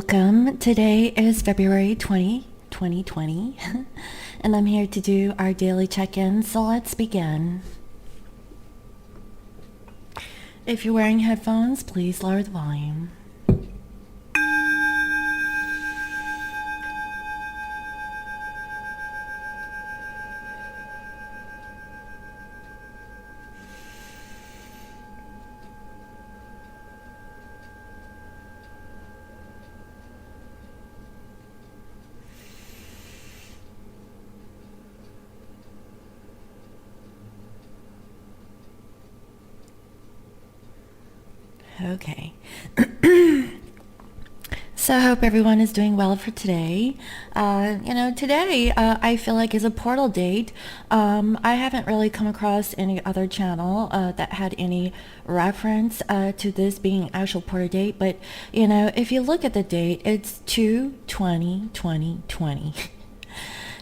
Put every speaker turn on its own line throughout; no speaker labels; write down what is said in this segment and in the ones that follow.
Welcome. Today is February 2020, and I'm here to do our daily check-in, so let's begin. If you're wearing headphones, please lower the volume. Okay. So I hope everyone is doing well for today. Today I feel like is a portal date. I haven't really come across any other channel that had any reference to this being actual portal date. But, if you look at the date, it's 2/20/2020.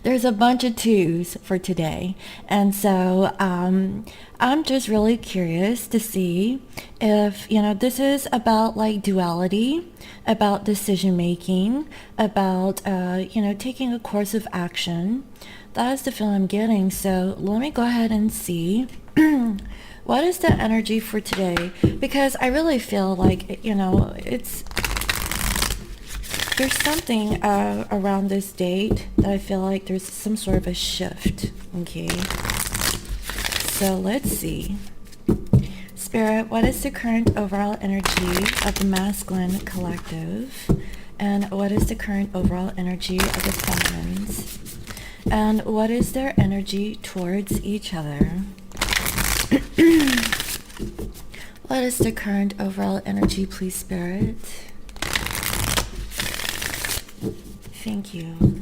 There's a bunch of twos for today. And so I'm just really curious to see if, this is about like duality, about decision making, about, taking a course of action. That's the feeling I'm getting. So let me go ahead and see. What is the energy for today? Because I really feel like, there's something around this date that I feel like there's some sort of a shift. Okay. So let's see. Spirit, what is the current overall energy of the masculine collective? And what is the current overall energy of the feminines? And what is their energy towards each other? What is the current overall energy, please, Spirit? Thank you.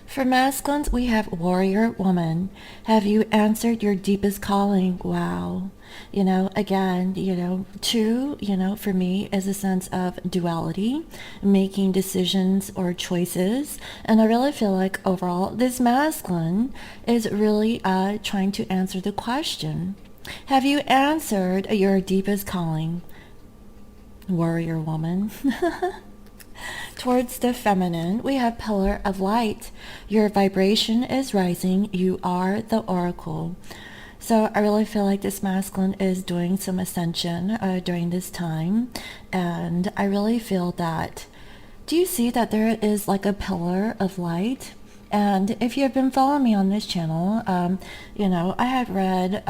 For masculines, we have warrior woman. Have you answered your deepest calling? Wow. Again, two, for me is a sense of duality, making decisions or choices. And I really feel like overall, this masculine is really trying to answer the question. Have you answered your deepest calling? Warrior woman. Towards the feminine, we have pillar of light. Your vibration is rising. You are the oracle. So I really feel like this masculine is doing some ascension during this time. And I really feel that, do you see that there is like a pillar of light? And if you have been following me on this channel, I had read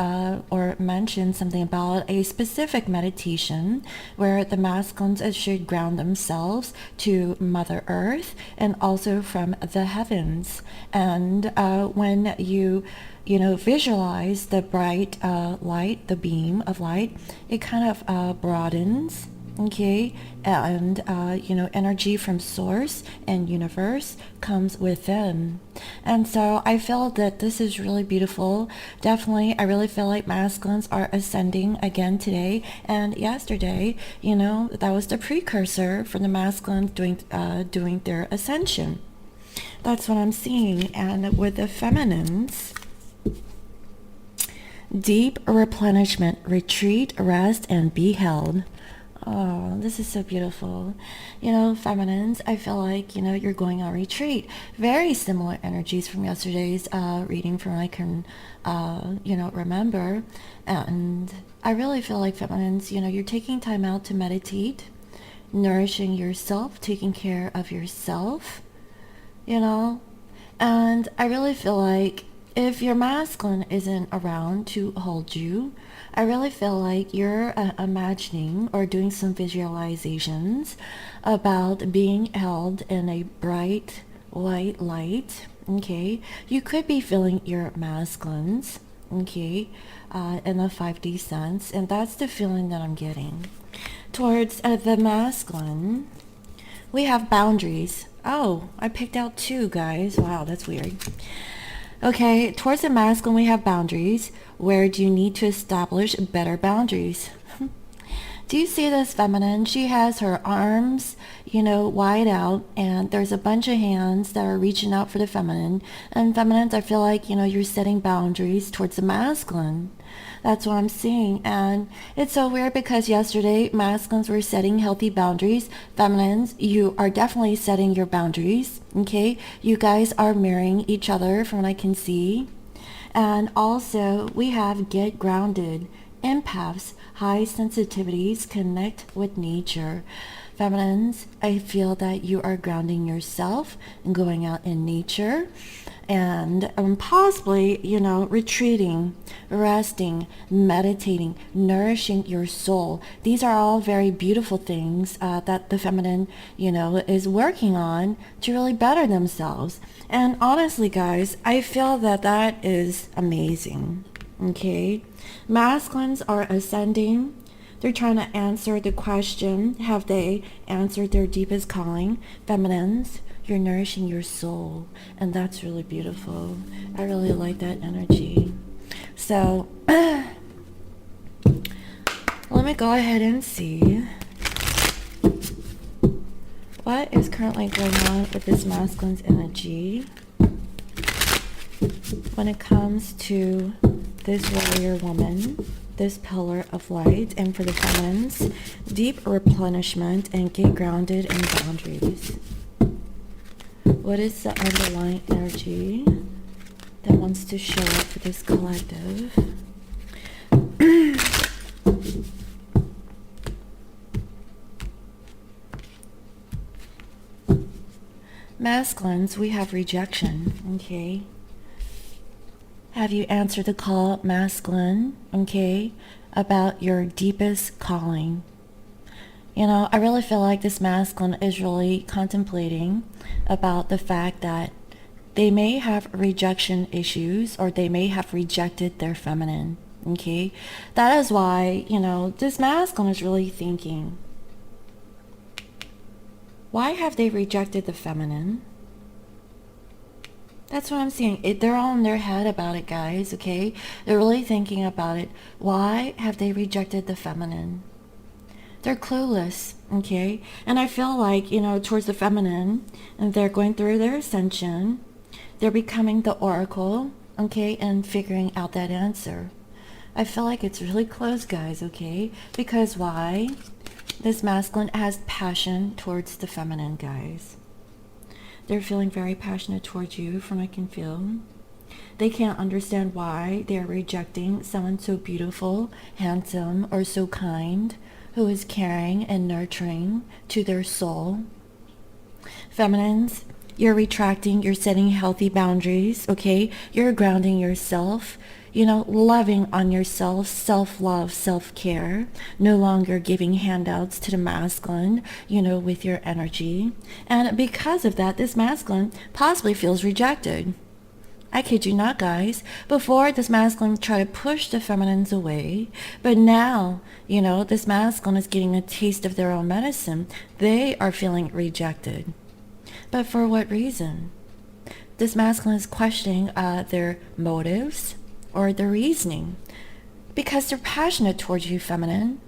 or mentioned something about a specific meditation where the masculines should ground themselves to Mother Earth and also from the heavens. And when you visualize the bright light, the beam of light, it kind of broadens. Okay, and energy from source and universe comes within. And so I feel that this is really beautiful. Definitely, I really feel like masculines are ascending again today and yesterday. That was the precursor for the masculines doing their ascension. That's what I'm seeing. And with the feminines, deep replenishment, retreat, rest, and be held. Oh, this is so beautiful. Feminines, I feel like, you're going on retreat. Very similar energies from yesterday's reading from I can, remember. And I really feel like feminines, you're taking time out to meditate, nourishing yourself, taking care of yourself, And I really feel like if your masculine isn't around to hold you, I really feel like you're imagining or doing some visualizations about being held in a bright white light. Okay, you could be feeling your masculines. Okay, in the 5D sense, and that's the feeling that I'm getting towards the masculine. We have boundaries. Oh, I picked out two, guys. Wow, that's weird. Okay, towards the masculine, we have boundaries. Where do you need to establish better boundaries? Do you see this feminine? She has her arms, wide out, and there's a bunch of hands that are reaching out for the feminine. And feminines, I feel like, you're setting boundaries towards the masculine. That's what I'm seeing. And it's so weird because yesterday, masculines were setting healthy boundaries. Feminines, you are definitely setting your boundaries, okay? You guys are mirroring each other from what I can see. And also, we have get grounded. Empaths, high sensitivities, connect with nature. Feminines, I feel that you are grounding yourself and going out in nature and possibly, retreating, resting, meditating, nourishing your soul. These are all very beautiful things that the feminine, is working on to really better themselves. And honestly, guys, I feel that that is amazing. Okay? Masculines are ascending. They're trying to answer the question, have they answered their deepest calling? Feminines, you're nourishing your soul, and that's really beautiful. I really like that energy. So let me go ahead and see what is currently going on with this masculine's energy when it comes to this warrior woman, this pillar of light. And for the feminines, deep replenishment and get grounded in boundaries. What is the underlying energy that wants to show up for this collective? Masculines, we have rejection, okay? Have you answered the call, masculine, okay, about your deepest calling? I really feel like this masculine is really contemplating about the fact that they may have rejection issues or they may have rejected their feminine, okay? That is why, this masculine is really thinking, why have they rejected the feminine? That's what I'm seeing. They're all in their head about it, guys, okay? They're really thinking about it. Why have they rejected the feminine? They're clueless, okay? And I feel like, towards the feminine, and they're going through their ascension, they're becoming the oracle, okay, and figuring out that answer. I feel like it's really close, guys, okay? Because why? This masculine has passion towards the feminine, guys. They're feeling very passionate towards you, from what I can feel. They can't understand why they're rejecting someone so beautiful, handsome, or so kind, who is caring and nurturing to their soul. Feminines, you're retracting, you're setting healthy boundaries, okay? You're grounding yourself, loving on yourself, self-love, self-care, no longer giving handouts to the masculine, with your energy. And because of that, this masculine possibly feels rejected. I kid you not, guys. Before, this masculine tried to push the feminines away, but now, this masculine is getting a taste of their own medicine. They are feeling rejected. But for what reason? This masculine is questioning their motives or their reasoning because they're passionate towards you, feminine.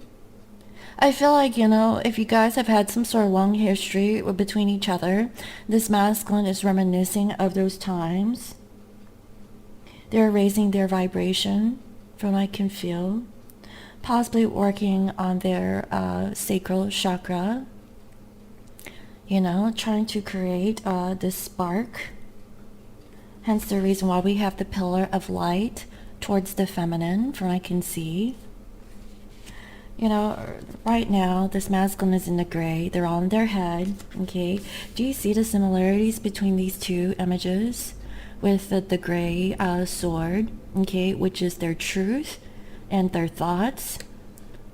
I feel like, if you guys have had some sort of long history between each other, this masculine is reminiscing of those times. They're raising their vibration, from what I can feel. Possibly working on their sacral chakra. Trying to create this spark. Hence the reason why we have the pillar of light towards the feminine, from what I can see. Right now, this masculine is in the gray. They're all in their head, okay? Do you see the similarities between these two images? With the gray sword, okay, which is their truth and their thoughts.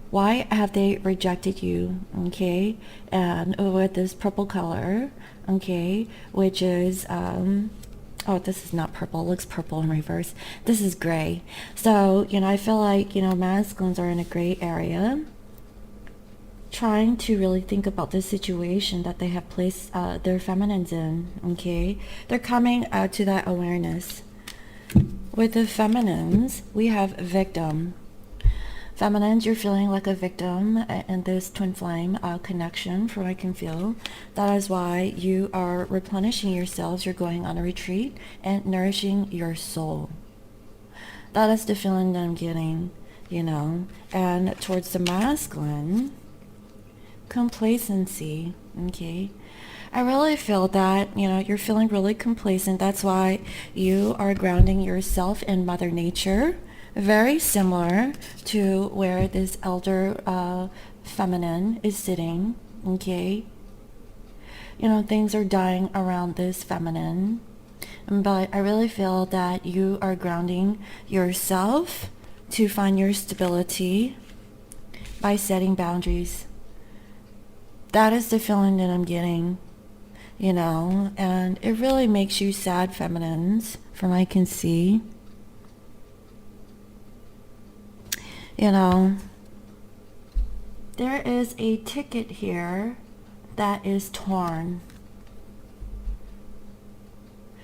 Why have they rejected you, okay? And with this purple color, okay, which is, oh, this is not purple, it looks purple in reverse. This is gray. So, I feel like, masculines are in a gray area, trying to really think about the situation that they have placed their feminines in, okay? They're coming to that awareness. With the feminines, we have victim. Feminines, you're feeling like a victim in this twin flame connection, from what I can feel. That is why you are replenishing yourselves. You're going on a retreat and nourishing your soul. That is the feeling that I'm getting, you know. And towards the masculine, complacency, okay. I really feel that, you know, you're feeling really complacent. That's why you are grounding yourself in Mother Nature. Very similar to where this elder feminine is sitting, okay. You know, things are dying around this feminine. But I really feel that you are grounding yourself to find your stability by setting boundaries. That is the feeling that I'm getting, you know, and it really makes you sad, feminines, from what I can see. You know, there is a ticket here that is torn.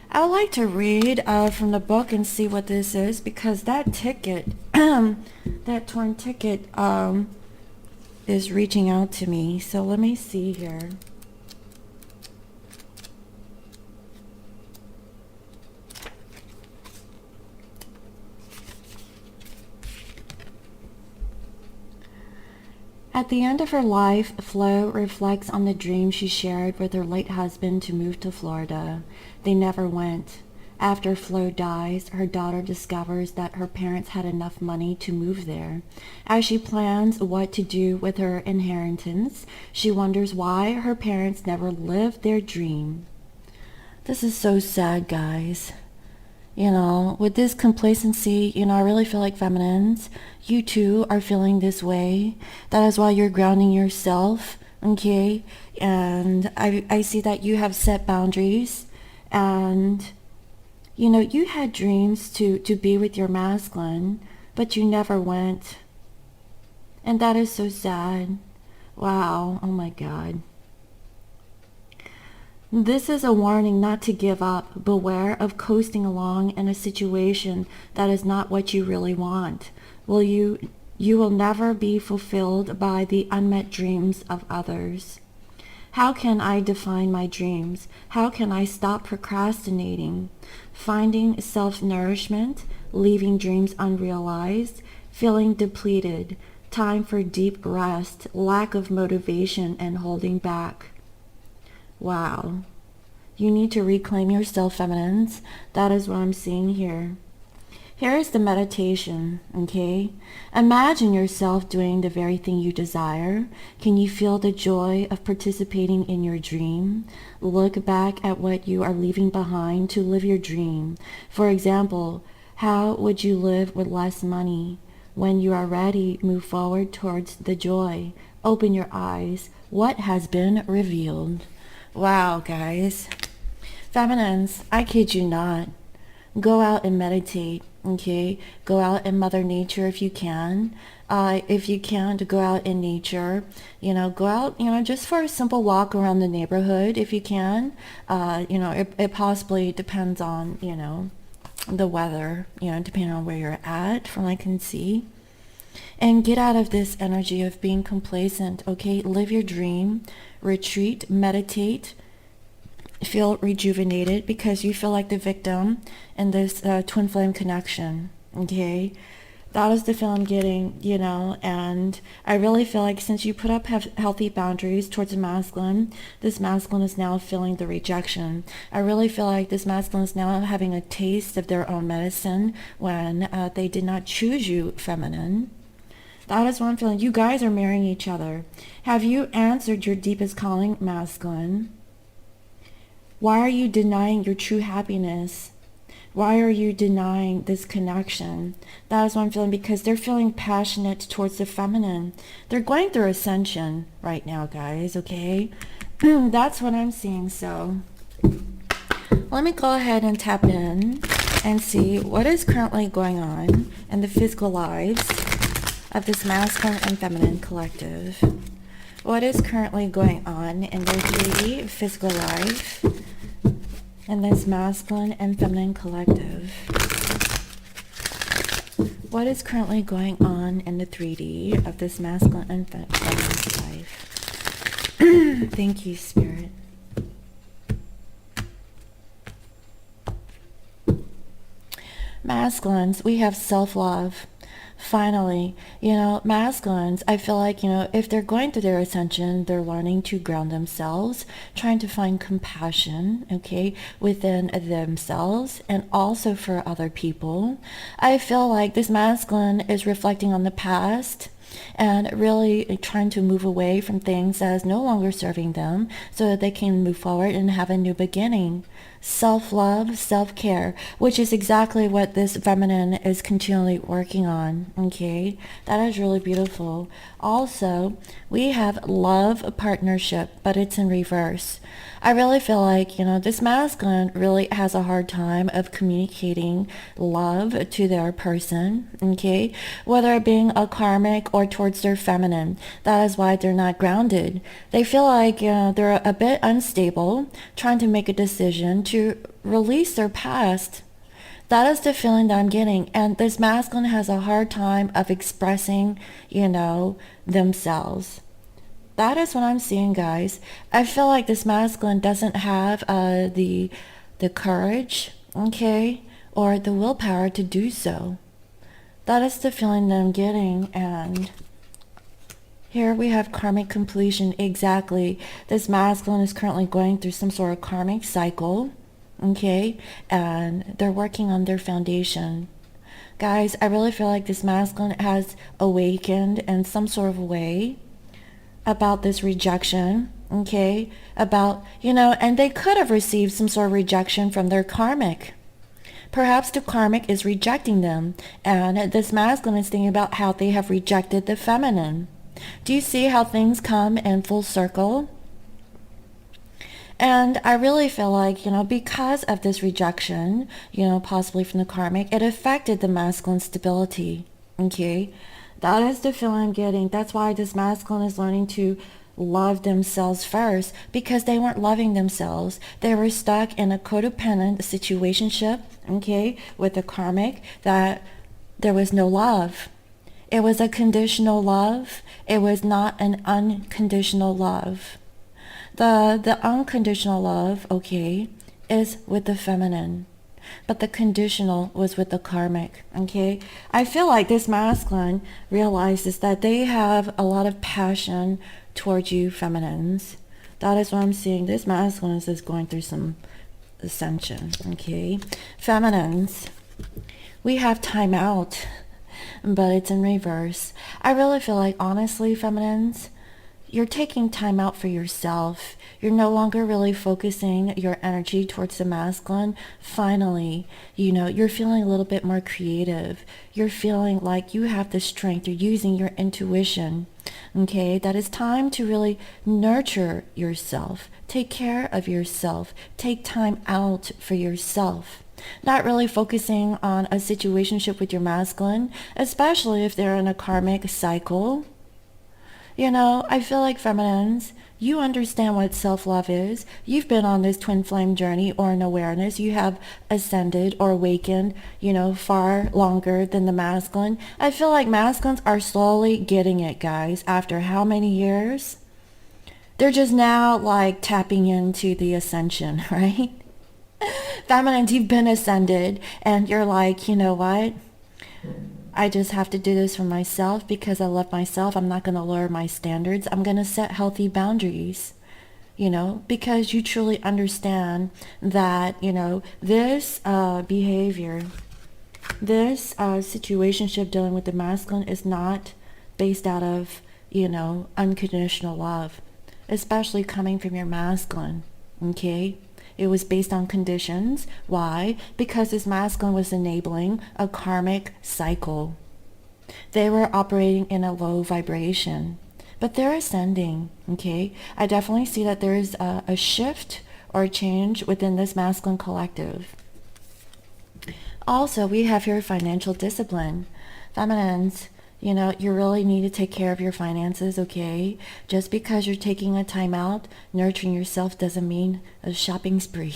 I would like to read from the book and see what this is, because that ticket, that torn ticket, is reaching out to me. So let me see here. At the end of her life, Flo reflects on the dream she shared with her late husband to move to Florida. They never went. After Flo dies, her daughter discovers that her parents had enough money to move there. As she plans what to do with her inheritance, she wonders why her parents never lived their dream. This is so sad, guys. You know, with this complacency, you know, I really feel like feminines, you too are feeling this way. That is why you're grounding yourself, okay? And I see that you have set boundaries, and you know, you had dreams to be with your masculine, but you never went. And that is so sad. Wow, oh my God. This is a warning not to give up. Beware of coasting along in a situation that is not what you really want. You will never be fulfilled by the unmet dreams of others. How can I define my dreams? How can I stop procrastinating? Finding self-nourishment, leaving dreams unrealized, feeling depleted, time for deep rest, lack of motivation, and holding back. Wow. You need to reclaim yourself, feminines. That is what I'm seeing here. Here is the meditation, okay? Imagine yourself doing the very thing you desire. Can you feel the joy of participating in your dream? Look back at what you are leaving behind to live your dream. For example, how would you live with less money? When you are ready, move forward towards the joy. Open your eyes. What has been revealed? Wow, guys. Feminines, I kid you not. Go out and meditate. Okay, go out in Mother Nature if you can. If you can't, go out in nature. You know, go out, you know, just for a simple walk around the neighborhood if you can. You know, it possibly depends on, you know, the weather, you know, depending on where you're at, from what I can see. And get out of this energy of being complacent, okay? Live your dream, retreat, meditate, feel rejuvenated, because you feel like the victim in this twin flame connection, okay? That is the feel I'm getting, you know, and I really feel like since you put up healthy boundaries towards a masculine, this masculine is now feeling the rejection. I really feel like this masculine is now having a taste of their own medicine when they did not choose you, feminine. That is what I'm feeling. You guys are marrying each other. Have you answered your deepest calling, masculine? Why are you denying your true happiness? Why are you denying this connection? That is what I'm feeling, because they're feeling passionate towards the feminine. They're going through ascension right now, guys, okay? That's what I'm seeing. So let me go ahead and tap in and see what is currently going on in the physical lives of this masculine and feminine collective. What is currently going on in their 3D physical life in this masculine and feminine collective? What is currently going on in the 3D of this masculine and feminine life? Thank you, Spirit. Masculines, we have self-love. Finally, masculines, I feel like, if they're going through their ascension, they're learning to ground themselves, trying to find compassion, okay, within themselves and also for other people. I feel like this masculine is reflecting on the past and really trying to move away from things that is no longer serving them so that they can move forward and have a new beginning. Self-love, self-care, which is exactly what this feminine is continually working on, okay? That is really beautiful. Also, we have love partnership, but it's in reverse. I really feel like, this masculine really has a hard time of communicating love to their person, okay? Whether it being a karmic or towards their feminine. That is why they're not grounded. They feel like, they're a bit unstable, trying to make a decision to release their past. That is the feeling that I'm getting. And this masculine has a hard time of expressing, themselves. That is what I'm seeing, guys. I feel like this masculine doesn't have the courage, okay, or the willpower to do so. That is the feeling that I'm getting. And here we have karmic completion. Exactly. This masculine is currently going through some sort of karmic cycle, okay, and they're working on their foundation. Guys, I really feel like this masculine has awakened in some sort of way about this rejection, okay, about, and they could have received some sort of rejection from their karmic. Perhaps the karmic is rejecting them, and this masculine is thinking about how they have rejected the feminine. Do you see how things come in full circle? And I really feel like, because of this rejection, possibly from the karmic, it affected the masculine stability, okay? That is the feeling I'm getting. That's why this masculine is learning to love themselves first, because they weren't loving themselves. They were stuck in a codependent situationship, okay, with the karmic, that there was no love. It was a conditional love. It was not an unconditional love. The unconditional love, okay, is with the feminine. But the conditional was with the karmic, okay? I feel like this masculine realizes that they have a lot of passion towards you feminines. That is what I'm seeing. This masculine is going through some ascension, okay? Feminines, we have time out, but it's in reverse. I really feel like, honestly, feminines, you're taking time out for yourself. You're no longer really focusing your energy towards the masculine. Finally, you're feeling a little bit more creative. You're feeling like you have the strength. You're using your intuition. Okay, that is time to really nurture yourself. Take care of yourself. Take time out for yourself. Not really focusing on a situationship with your masculine, especially if they're in a karmic cycle. I feel like feminines, you understand what self-love is. You've been on this twin flame journey or an awareness. You have ascended or awakened, far longer than the masculine. I feel like masculines are slowly getting it, guys. After how many years? They're just now like tapping into the ascension, right? Feminines, you've been ascended and you're like, you know what? I just have to do this for myself because I love myself. I'm not going to lower my standards. I'm going to set healthy boundaries, because you truly understand that, this behavior, this situationship dealing with the masculine is not based out of, unconditional love, especially coming from your masculine, okay? It was based on conditions. Why? Because this masculine was enabling a karmic cycle. They were operating in a low vibration, but they're ascending, okay? I definitely see that there is a shift or a change within this masculine collective. Also, we have here financial discipline. Feminines, you really need to take care of your finances, okay? Just because you're taking a time out, nurturing yourself doesn't mean a shopping spree.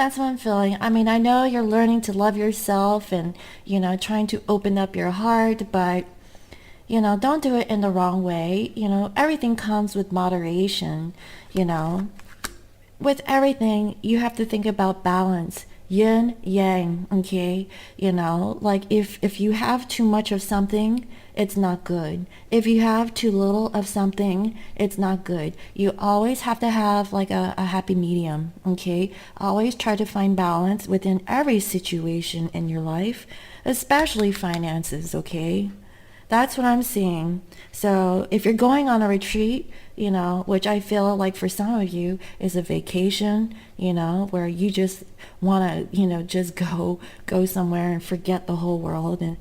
That's what I'm feeling. I mean, I know you're learning to love yourself and, trying to open up your heart, but, don't do it in the wrong way. Everything comes with moderation, you know. With everything, you have to think about balance. Yin, yang, okay? Like if you have too much of something, it's not good. If you have too little of something, it's not good. You always have to have like a happy medium, okay? Always try to find balance within every situation in your life, especially finances, okay? That's what I'm seeing. So if you're going on a retreat, which I feel like for some of you is a vacation, where you just want to, just go somewhere and forget the whole world and,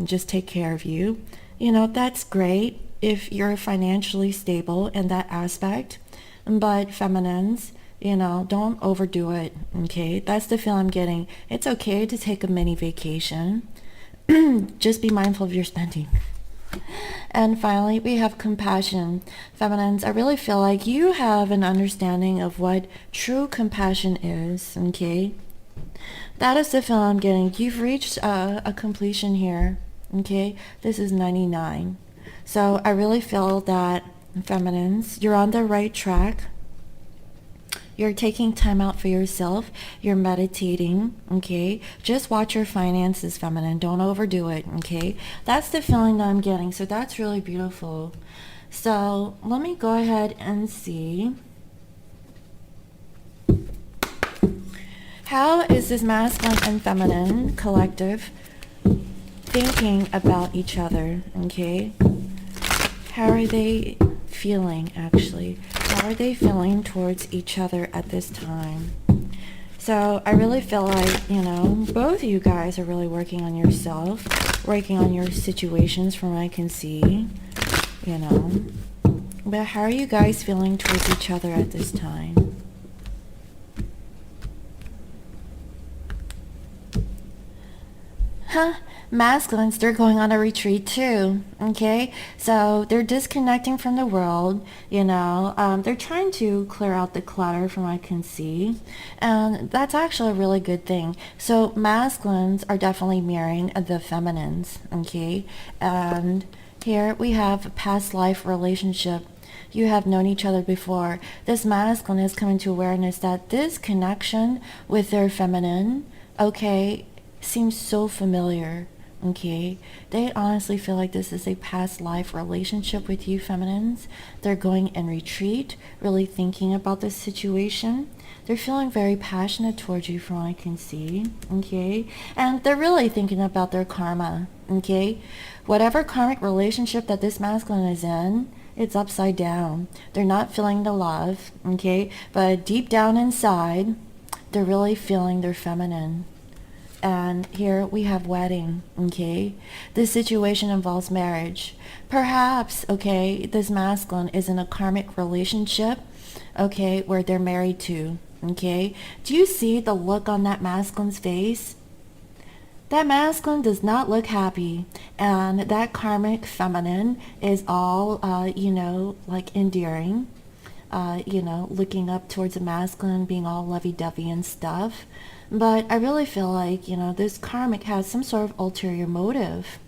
just take care of you. That's great if you're financially stable in that aspect. But feminines, don't overdo it, okay? That's the feel I'm getting. It's okay to take a mini vacation. Just be mindful of your spending. And finally, we have compassion. Feminines, I really feel like you have an understanding of what true compassion is, okay? That is the feel I'm getting. You've reached a completion here, okay? This is 99. So I really feel that, feminines, you're on the right track. You're taking time out for yourself. You're meditating, okay? Just watch your finances, feminine. Don't overdo it, okay? That's the feeling that I'm getting. So that's really beautiful. So let me go ahead and see. How is this masculine and feminine collective thinking about each other, okay? How are they feeling, actually? How are they feeling towards each other at this time? So I really feel like, both of you guys are really working on yourself, working on your situations from what I can see, But how are you guys feeling towards each other at this time? Huh? Masculines, they're going on a retreat too, okay? So they're disconnecting from the world, they're trying to clear out the clutter from what I can see, and that's actually a really good thing. So masculines are definitely mirroring the feminines, okay? And here we have a past life relationship. You have known each other before. This masculine is coming to awareness that this connection with their feminine, okay, seems so familiar. Okay, they honestly feel like this is a past life relationship with you, feminines. They're going in retreat, really thinking about this situation. They're feeling very passionate towards you from what I can see, okay? And they're really thinking about their karma, okay? Whatever karmic relationship that this masculine is in, it's upside down. They're not feeling the love, okay? But deep down inside, they're really feeling their feminine. And here we have wedding, okay? This situation involves marriage. Perhaps, okay, this masculine is in a karmic relationship, okay, where they're married to, okay? Do you see the look on that masculine's face? That masculine does not look happy. And that karmic feminine is all, like endearing, looking up towards the masculine, being all lovey-dovey and stuff. But I really feel like, this karmic has some sort of ulterior motive.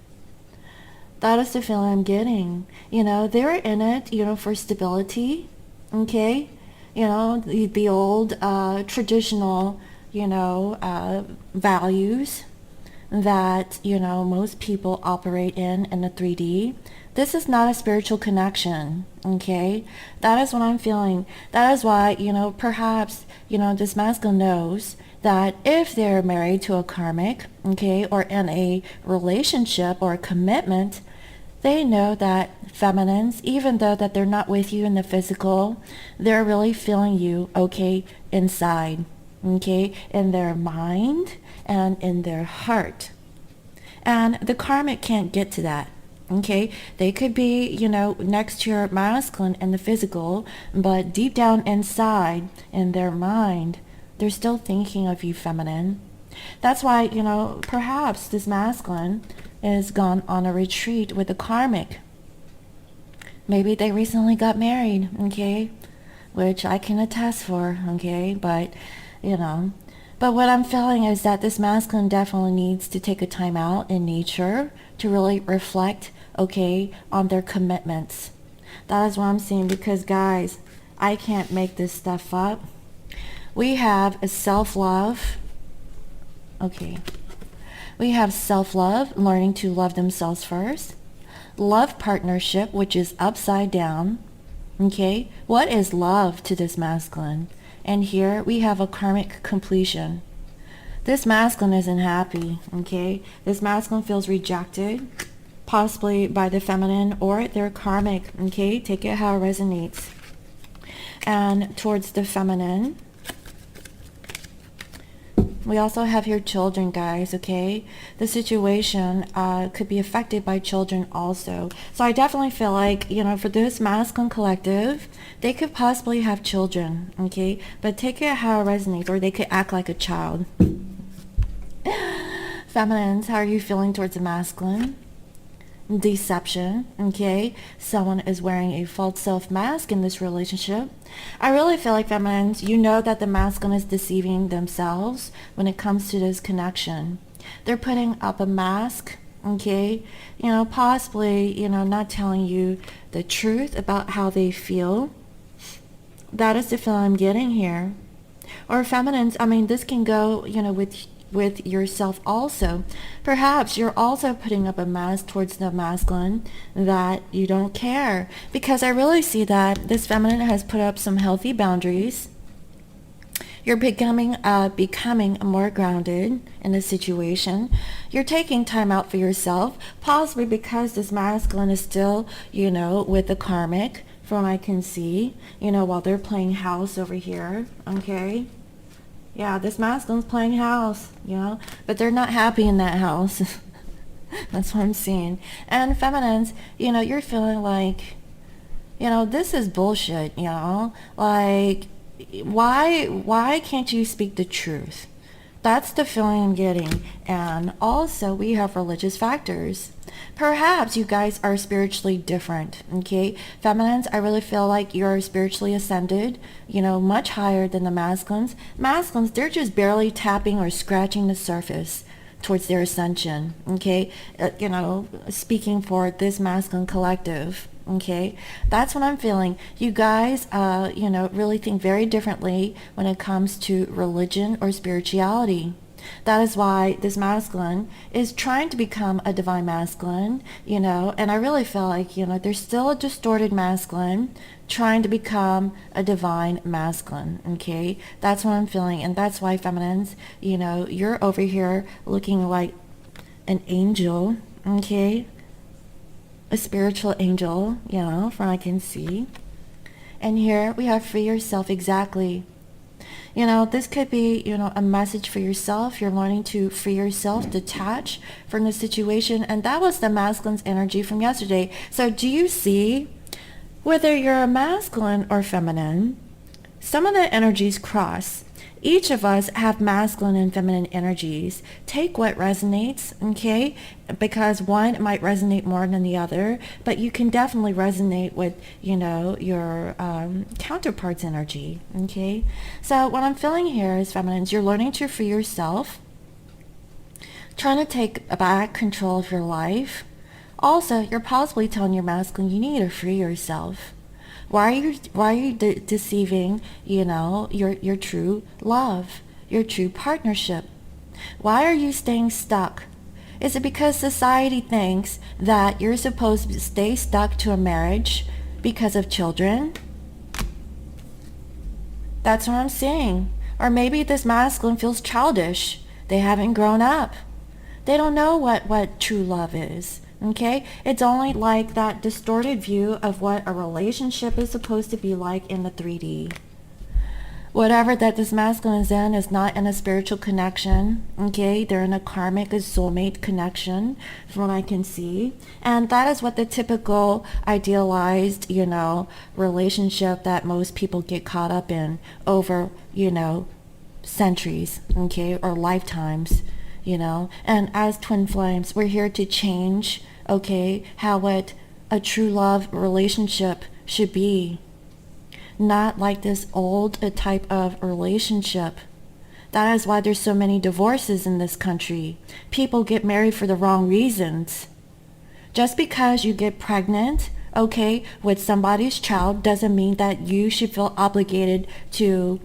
That is the feeling I'm getting. They're in it, for stability, okay? The old traditional, values that, most people operate in the 3D. This is not a spiritual connection, okay? That is what I'm feeling. That is why, perhaps, this masculine knows that if they're married to a karmic, okay, or in a relationship or a commitment, they know that feminines, even though that they're not with you in the physical, they're really feeling you, okay, inside, okay, in their mind and in their heart. And the karmic can't get to that. Okay, they could be, next to your masculine in the physical, but deep down inside, in their mind, they're still thinking of you, feminine. That's why, perhaps this masculine is gone on a retreat with a karmic. Maybe they recently got married, okay, which I can attest for, okay, but you know. But what I'm feeling is that this masculine definitely needs to take a time out in nature to really reflect, okay, on their commitments. That is what I'm seeing, because guys, I can't make this stuff up. We have a self-love. Okay. We have self-love, learning to love themselves first. Love partnership, which is upside down. Okay, what is love to this masculine? And here we have a karmic completion. This masculine isn't happy, okay? This masculine feels rejected, possibly by the feminine or their karmic, okay? Take it how it resonates. And towards the feminine, we also have here children, guys, okay? The situation could be affected by children also. So I definitely feel like, you know, for this masculine collective, they could possibly have children, okay? But take it how it resonates, or they could act like a child. Feminines, how are you feeling towards the masculine? Deception, okay? Someone is wearing a false self mask in this relationship. I really feel like, feminines, you know that the masculine is deceiving themselves when it comes to this connection. They're putting up a mask, okay? You know, possibly, you know, not telling you the truth about how they feel. That is the feeling I'm getting here. Or feminines, I mean, this can go, you know, with yourself also. Perhaps you're also putting up a mask towards the masculine that you don't care, because I really see that this feminine has put up some healthy boundaries. You're becoming more grounded in the situation. You're taking time out for yourself, possibly because this masculine is still, you know, with the karmic, from what I can see, you know, while they're playing house over here, okay? Yeah, this masculine's playing house, you know, but they're not happy in that house. That's what I'm seeing. And feminines, you know, you're feeling like, you know, this is bullshit, you know, like, why can't you speak the truth? That's the feeling I'm getting. And also we have religious factors. Perhaps you guys are spiritually different, okay? Feminines, I really feel like you're spiritually ascended, you know, much higher than the masculines. Masculines, they're just barely tapping or scratching the surface towards their ascension, okay? You know, speaking for this masculine collective, okay? That's what I'm feeling. You guys, you know, really think very differently when it comes to religion or spirituality. That is why this masculine is trying to become a divine masculine, you know, and I really feel like, you know, there's still a distorted masculine trying to become a divine masculine, okay? That's what I'm feeling, and that's why, feminines, you know, you're over here looking like an angel, okay? A spiritual angel, you know, from what I can see. And here we have free yourself, exactly. You know, this could be, you know, a message for yourself. You're learning to free yourself, detach from the situation. And that was the masculine's energy from yesterday. So do you see, whether you're a masculine or feminine, some of the energies cross. Each of us have masculine and feminine energies. Take what resonates, okay? Because one might resonate more than the other, but you can definitely resonate with, you know, your counterpart's energy, okay? So what I'm feeling here is, feminines, you're learning to free yourself, trying to take back control of your life. Also, you're possibly telling your masculine you need to free yourself. Why are you deceiving, you know, your true love, your true partnership? Why are you staying stuck? Is it because society thinks that you're supposed to stay stuck to a marriage because of children? That's what I'm saying. Or maybe this masculine feels childish. They haven't grown up. They don't know what true love is. Okay? It's only like that distorted view of what a relationship is supposed to be like in the 3D. Whatever that this masculine is in is not in a spiritual connection. Okay? They're in a karmic, a soulmate connection, from what I can see. And that is what the typical idealized, you know, relationship that most people get caught up in over, you know, centuries, okay, or lifetimes, you know. And as twin flames, we're here to change, okay, how what a true love relationship should be. Not like this old type of relationship, That is why there's so many divorces in this country. People get married for the wrong reasons. Just because you get pregnant, okay, with somebody's child doesn't mean that you should feel obligated to,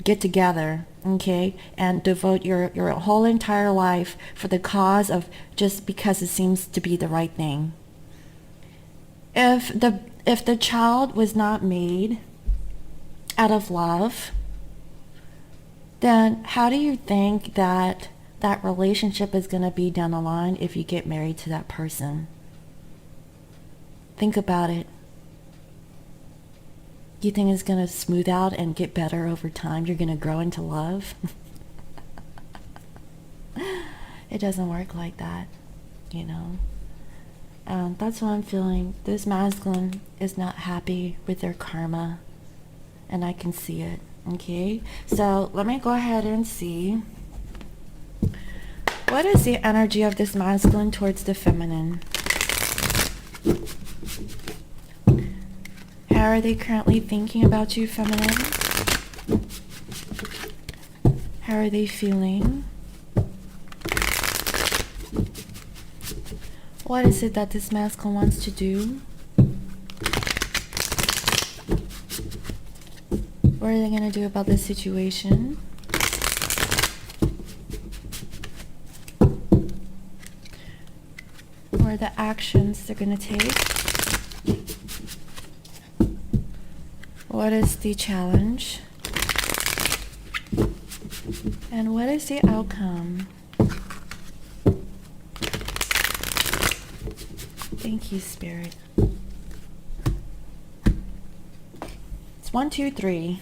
get together, okay, and devote your whole entire life for the cause of just because it seems to be the right thing. If the child was not made out of love, then how do you think that that relationship is going to be down the line if you get married to that person? Think about it. You think it's going to smooth out and get better over time? You're going to grow into love? It doesn't work like that, That's what I'm feeling. This masculine is not happy with their karma, and I can see it. Okay, so let me go ahead and see what is the energy of this masculine towards the feminine. How are they currently thinking about you, feminine? How are they feeling? What is it that this masculine wants to do? What are they going to do about this situation? What are the actions they're going to take? What is the challenge? And what is the outcome? Thank you, Spirit. It's 1, 2, 3.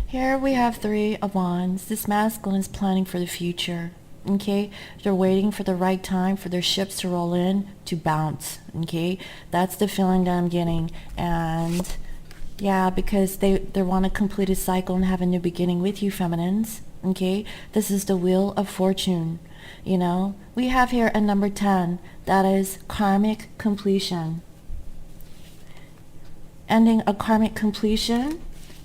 Here we have 3 of Wands. This masculine is planning for the future. Okay, they're waiting for the right time for their ships to roll in to bounce. Okay, that's the feeling that I'm getting. And yeah, because they want to complete a cycle and have a new beginning with you, feminines. Okay, this is the Wheel of Fortune. We have here a number 10. That is karmic completion. Ending a karmic completion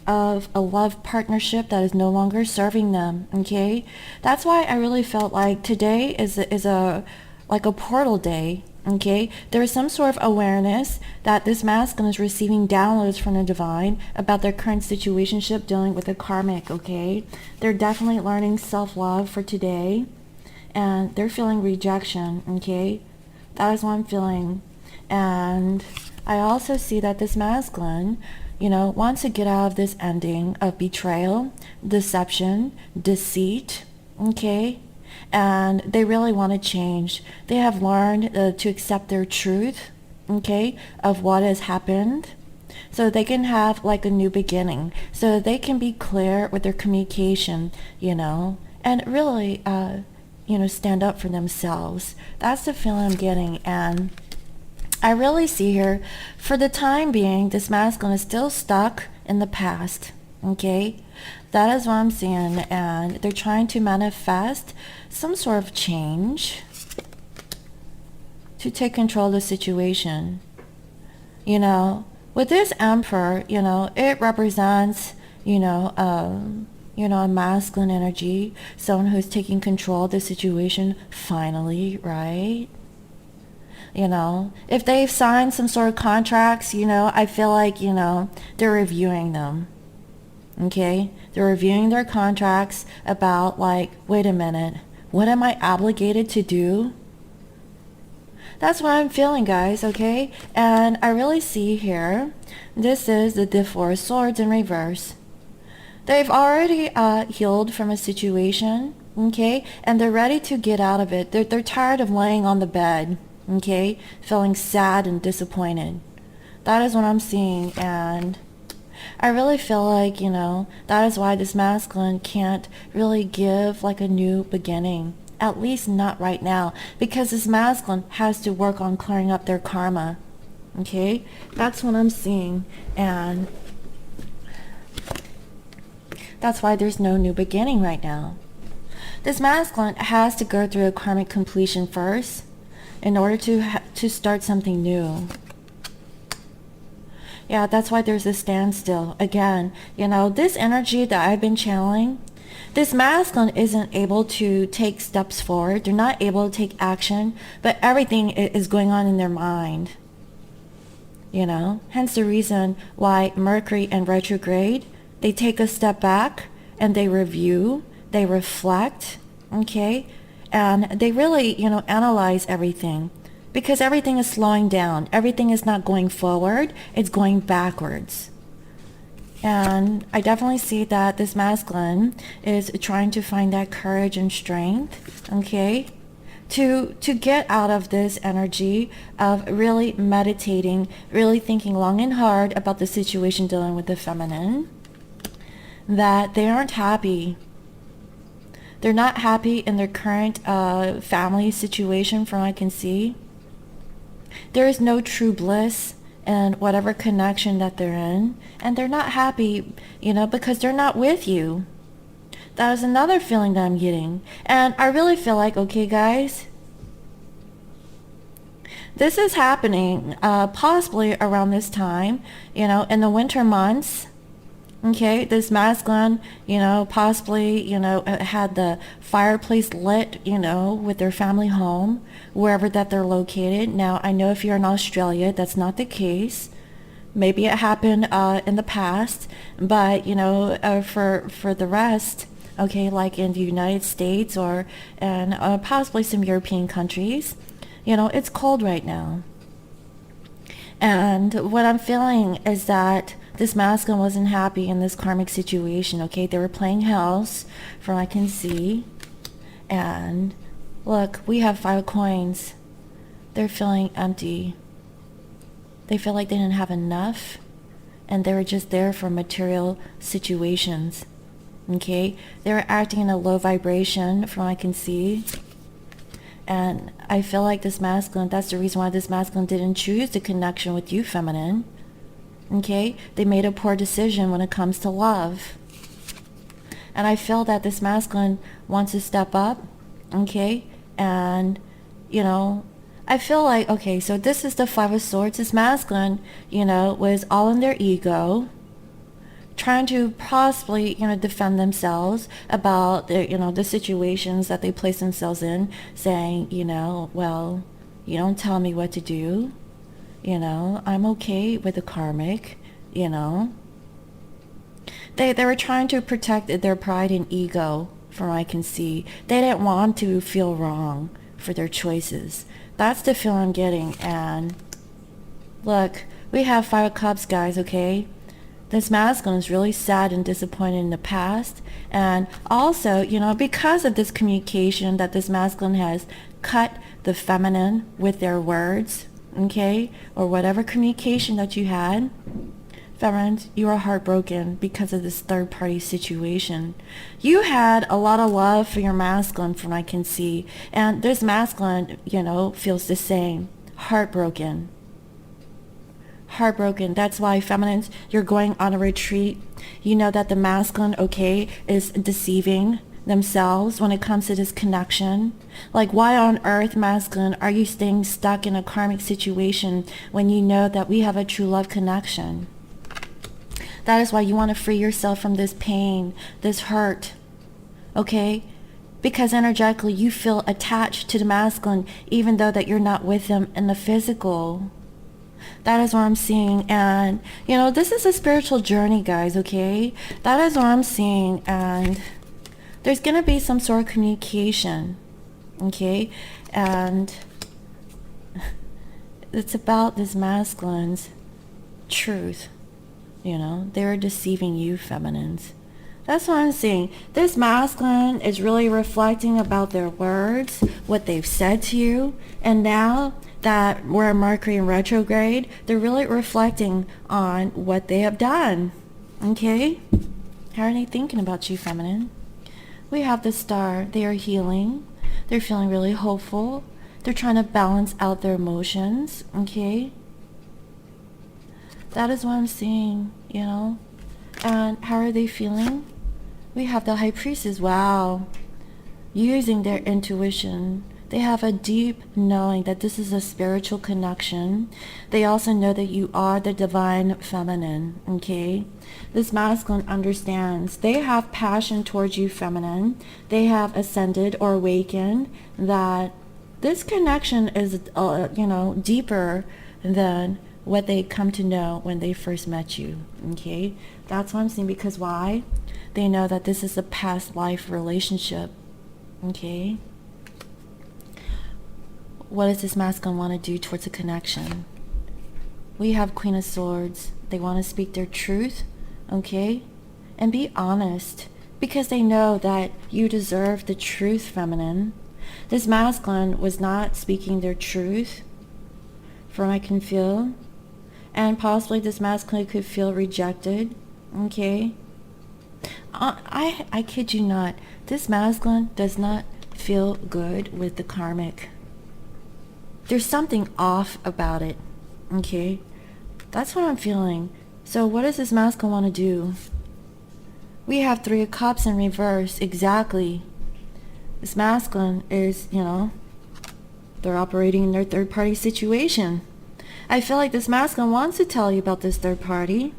of a love partnership that is no longer serving them. Okay, that's why I really felt like today is a portal day. Okay, there is some sort of awareness that this masculine is receiving downloads from the divine about their current situationship dealing with the karmic. Okay, they're definitely learning self-love for today, and they're feeling rejection. Okay, that is what I'm feeling. And I also see that this masculine wants to get out of this ending of betrayal, deception, deceit, okay? And they really want to change. They have learned to accept their truth, okay, of what has happened, so they can have like a new beginning, so they can be clear with their communication, and really, stand up for themselves. That's the feeling I'm getting. And I really see here, for the time being, this masculine is still stuck in the past, okay? That is what I'm seeing, and they're trying to manifest some sort of change to take control of the situation. With this Emperor, it represents, a masculine energy, someone who's taking control of the situation finally, right? If they've signed some sort of contracts, I feel like, they're reviewing them. Okay? They're reviewing their contracts about like, wait a minute, what am I obligated to do? That's what I'm feeling, guys, okay? And I really see here, this is the 4 of Swords in reverse. They've already healed from a situation, okay? And they're ready to get out of it. They're tired of laying on the bed. Okay, feeling sad and disappointed. That is what I'm seeing, and I really feel like, that is why this masculine can't really give like a new beginning, at least not right now, because this masculine has to work on clearing up their karma. Okay, that's what I'm seeing, and that's why there's no new beginning right now. This masculine has to go through a karmic completion first in order to start something new. Yeah, that's why there's a standstill. Again, you know, this energy that I've been channeling, this masculine isn't able to take steps forward. They're not able to take action, but everything is going on in their mind. You know, hence the reason why Mercury in retrograde, they take a step back and they review, they reflect, okay? And they really, you know, analyze everything. Because everything is slowing down. Everything is not going forward. It's going backwards. And I definitely see that this masculine is trying to find that courage and strength, okay? To get out of this energy of really meditating, really thinking long and hard about the situation dealing with the feminine. That they aren't happy. They're not happy in their current family situation from what I can see. There is no true bliss in whatever connection that they're in. And they're not happy, you know, because they're not with you. That is another feeling that I'm getting. And I really feel like, okay, guys, this is happening possibly around this time, you know, in the winter months. Okay, this masculine, you know, possibly, you know, had the fireplace lit, you know, with their family home, wherever that they're located. Now, I know if you're in Australia, that's not the case. Maybe it happened in the past, but, you know, for the rest, okay, like in the United States or in possibly some European countries, you know, it's cold right now. And what I'm feeling is that this masculine wasn't happy in this karmic situation, okay? They were playing house, from what I can see. And look, we have 5 coins. They're feeling empty. They feel like they didn't have enough. And they were just there for material situations, okay? They were acting in a low vibration, from what I can see. And I feel like this masculine, that's the reason why this masculine didn't choose the connection with you, feminine. Okay? They made a poor decision when it comes to love. And I feel that this masculine wants to step up, okay? And, you know, I feel like, okay, so this is the 5 of Swords. This masculine, you know, was all in their ego, trying to possibly, you know, defend themselves about the, you know, the situations that they place themselves in, saying, you know, well, you don't tell me what to do. You know, I'm okay with the karmic, you know. They were trying to protect their pride and ego, from what I can see. They didn't want to feel wrong for their choices. That's the feel I'm getting. And look, we have 5 of Cups, guys, okay? This masculine is really sad and disappointed in the past. And also, you know, because of this communication that this masculine has cut the feminine with their words, okay, or whatever communication that you had, feminines, you are heartbroken because of this third party situation. You had a lot of love for your masculine, from what I can see, and this masculine, you know, feels the same. Heartbroken. That's why, feminines, you're going on a retreat. You know that the masculine, okay, is deceiving themselves when it comes to this connection. Like, why on earth, masculine, are you staying stuck in a karmic situation when you know that we have a true love connection? That is why you want to free yourself from this pain, this hurt, okay? Because energetically you feel attached to the masculine even though that you're not with them in the physical. That is what I'm seeing. And, you know, this is a spiritual journey, guys, okay? That is what I'm seeing. And there's going to be some sort of communication, okay? And it's about this masculine's truth, you know? They're deceiving you, feminines. That's what I'm seeing. This masculine is really reflecting about their words, what they've said to you. And now that we're in Mercury in retrograde, they're really reflecting on what they have done, okay? How are they thinking about you, feminine? We have the Star. They are healing. They're feeling really hopeful. They're trying to balance out their emotions, okay? That is what I'm seeing, you know? And how are they feeling? We have the High Priestess. Wow. Using their intuition. They have a deep knowing that this is a spiritual connection. They also know that you are the divine feminine, okay? This masculine understands. They have passion towards you, feminine. They have ascended or awakened that this connection is, deeper than what they come to know when they first met you, okay? That's what I'm saying, because why? They know that this is a past life relationship, okay? What does this masculine want to do towards a connection? We have Queen of Swords. They want to speak their truth, okay? And be honest, because they know that you deserve the truth, feminine. This masculine was not speaking their truth, from what I can feel. And possibly this masculine could feel rejected, okay? I kid you not. This masculine does not feel good with the karmic. There's something off about it, okay? That's what I'm feeling. So what does this masculine want to do? We have Three of Cups in reverse, exactly. This masculine is, they're operating in their third-party situation. I feel like this masculine wants to tell you about this third party,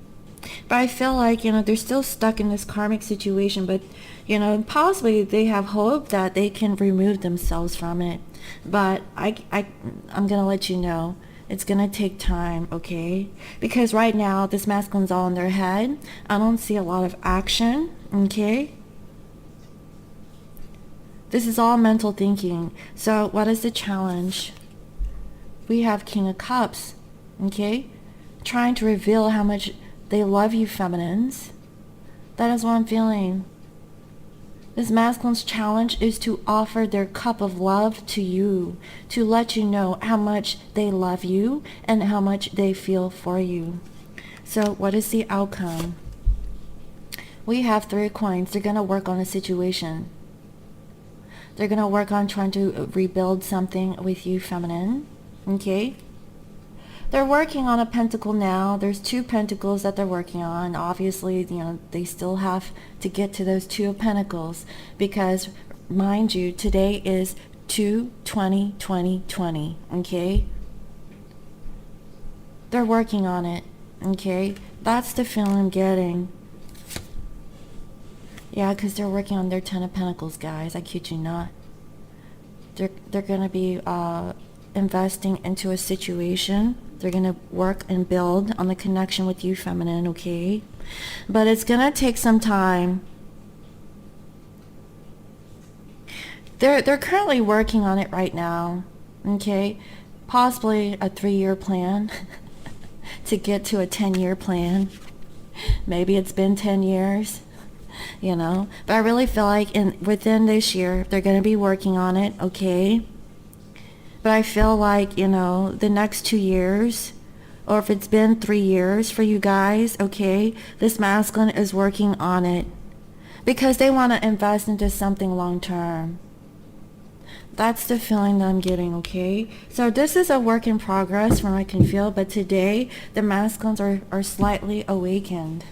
but I feel like, they're still stuck in this karmic situation, but, possibly they have hope that they can remove themselves from it. But I'm going to let you know, it's going to take time, okay? Because right now, this masculine's all in their head. I don't see a lot of action, okay? This is all mental thinking. So what is the challenge? We have King of Cups, okay? Trying to reveal how much they love you, feminines. That is what I'm feeling. This masculine's challenge is to offer their cup of love to you, to let you know how much they love you and how much they feel for you. So what is the outcome? We have Three of Coins. They're going to work on a situation. They're going to work on trying to rebuild something with you, feminine. Okay? They're working on a pentacle now. There's 2 pentacles that they're working on. Obviously, they still have to get to those 2 of pentacles because, mind you, today is 2/20/2020. Okay? They're working on it. Okay? That's the feeling I'm getting. Yeah, because they're working on their 10 of Pentacles, guys. I kid you not. They're going to be investing into a situation. They're going to work and build on the connection with you, feminine, okay? But it's going to take some time. They're currently working on it right now, okay? Possibly a 3-year plan to get to a 10-year plan. Maybe it's been 10 years. But I really feel like within this year, they're going to be working on it, okay? But I feel like, the next 2 years, or if it's been 3 years for you guys, okay, this masculine is working on it because they want to invest into something long-term. That's the feeling that I'm getting, okay? So this is a work in progress from what I can feel, but today, the masculines are slightly awakened.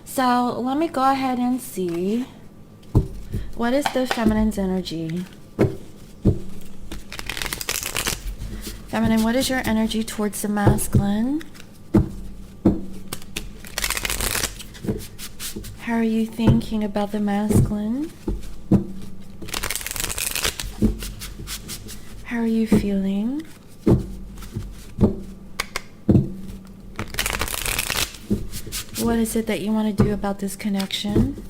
So let me go ahead and see, what is the feminine's energy? Feminine, what is your energy towards the masculine? How are you thinking about the masculine? How are you feeling? What is it that you want to do about this connection?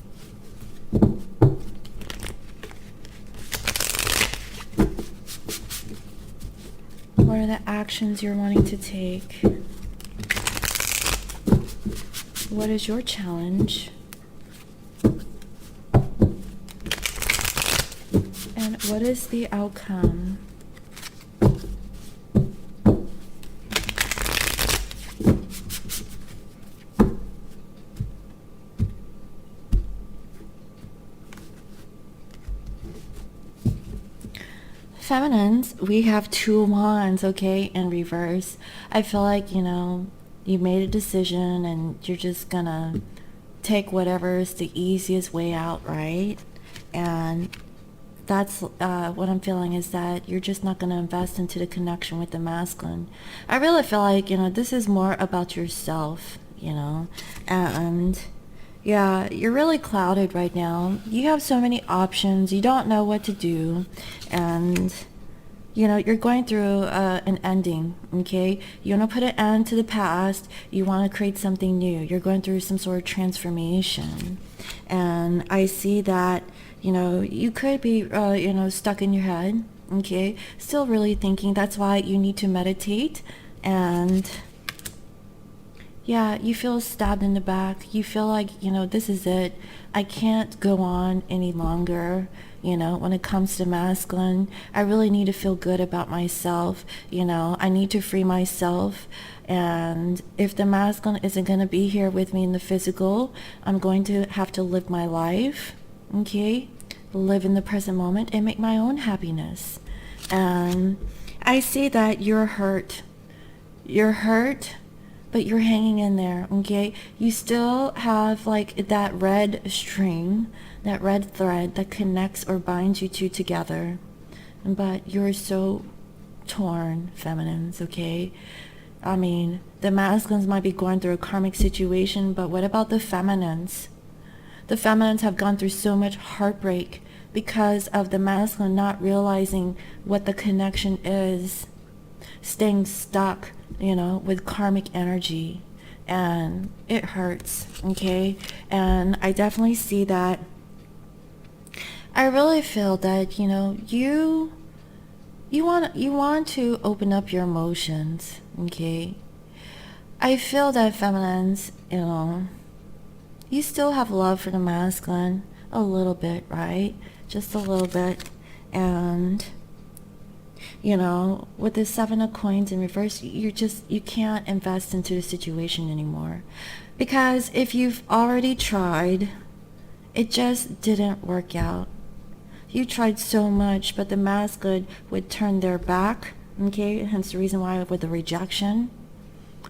What are the actions you're wanting to take? What is your challenge? And what is the outcome? Feminines, we have 2 wands, okay, in reverse. I feel like, you made a decision and you're just gonna take whatever is the easiest way out, right? And that's what I'm feeling, is that you're just not going to invest into the connection with the masculine. I really feel like, this is more about yourself, and yeah, you're really clouded right now. You have so many options. You don't know what to do, and you're going through an ending, okay? You want to put an end to the past. You want to create something new. You're going through some sort of transformation. And I see that, you could be, stuck in your head, okay? Still really thinking. That's why you need to meditate. And yeah, you feel stabbed in the back. You feel like, this is it. I can't go on any longer. When it comes to masculine, I really need to feel good about myself. I need to free myself. And if the masculine isn't going to be here with me in the physical, I'm going to have to live my life, okay? Live in the present moment and make my own happiness. And I see that you're hurt. You're hurt, but you're hanging in there, okay? You still have like that red string, that red thread that connects or binds you two together. But you're so torn, feminines, okay? I mean, the masculines might be going through a karmic situation, but what about the feminines? The feminines have gone through so much heartbreak because of the masculine not realizing what the connection is, staying stuck, with karmic energy, and it hurts, okay? And I definitely see that. I really feel that, you want to open up your emotions, okay? I feel that feminines, you still have love for the masculine, a little bit, right? Just a little bit. And with the 7 of coins in reverse, you can't invest into the situation anymore. Because if you've already tried, it just didn't work out. You tried so much, but the masculine would turn their back, okay? Hence the reason why with the rejection.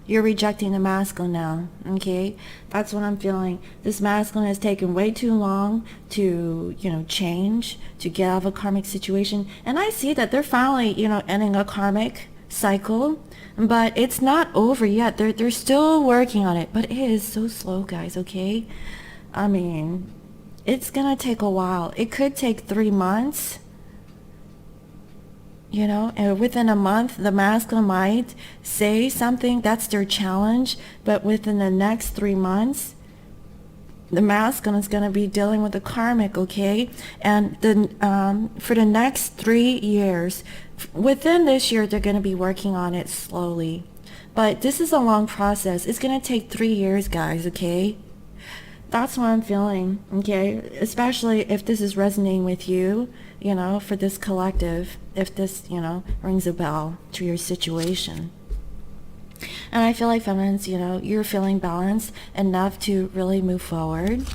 You're rejecting the masculine now, okay? That's what I'm feeling. This masculine has taken way too long to, change, to get out of a karmic situation. And I see that they're finally, ending a karmic cycle, but it's not over yet. They're still working on it, but it is so slow, guys, okay? I mean, it's gonna take a while. It could take 3 months. And within a month, the masculine might say something, that's their challenge, but within the next 3 months, the masculine is going to be dealing with the karmic, okay? And for the next 3 years, within this year, they're going to be working on it slowly. But this is a long process. It's going to take 3 years, guys, okay? That's what I'm feeling, okay? Especially if this is resonating with you, for this collective, if this, rings a bell to your situation. And I feel like feminines, you're feeling balanced enough to really move forward.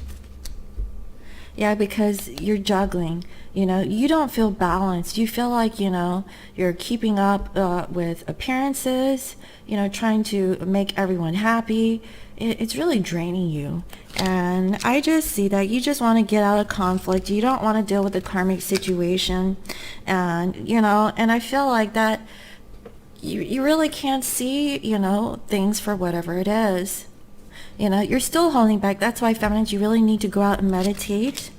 Yeah, because you're juggling, you don't feel balanced. You feel like, you're keeping up with appearances, trying to make everyone happy. It's really draining you. And I just see that you just want to get out of conflict. You don't want to deal with the karmic situation. And, and I feel like that you really can't see, things for whatever it is. You're still holding back. That's why, feminines, you really need to go out and meditate.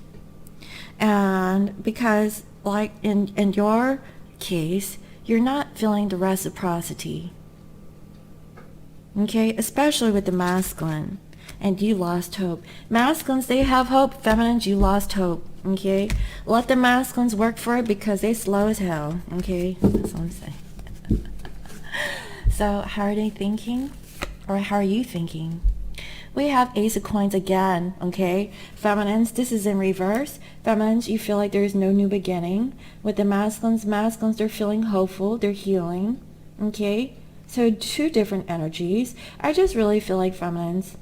And because, like in your case, you're not feeling the reciprocity. Okay, especially with the masculine, and you lost hope. Masculines, they have hope. Feminines, you lost hope. Okay, let the masculines work for it because they slow as hell. Okay, that's what I'm saying. So how are they thinking, or how are you thinking? We have Ace of Coins again. Okay, feminines, this is in reverse. Feminines, you feel like there's no new beginning. With the masculines, they're feeling hopeful. They're healing. Okay. So 2 different energies. I just really feel like feminines,